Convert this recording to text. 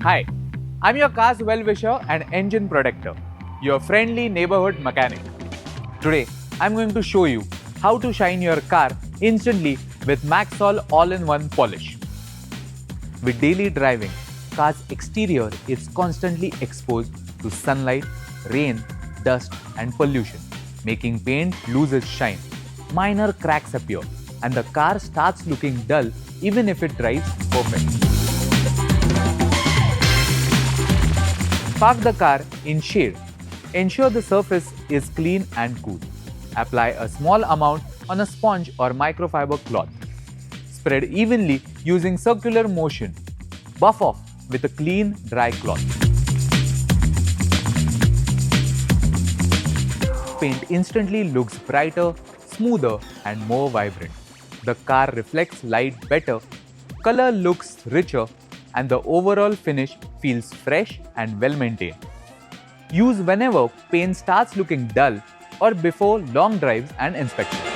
Hi, I'm your car's well-wisher and engine protector, your friendly neighborhood mechanic. Today, I'm going to show you how to shine your car instantly with Magsol all-in-one polish. With daily driving, car's exterior is constantly exposed to sunlight, rain, dust and pollution, making paint lose its shine. Minor cracks appear and the car starts looking dull even if it drives perfect. Park the car in shade. Ensure the surface is clean and cool. Apply a small amount on a sponge or microfiber cloth. Spread evenly using circular motion. Buff off with a clean, dry cloth. Paint instantly looks brighter, smoother and more vibrant. The car reflects light better, color looks richer and the overall finish feels fresh and well maintained. Use whenever paint starts looking dull or before long drives and inspections.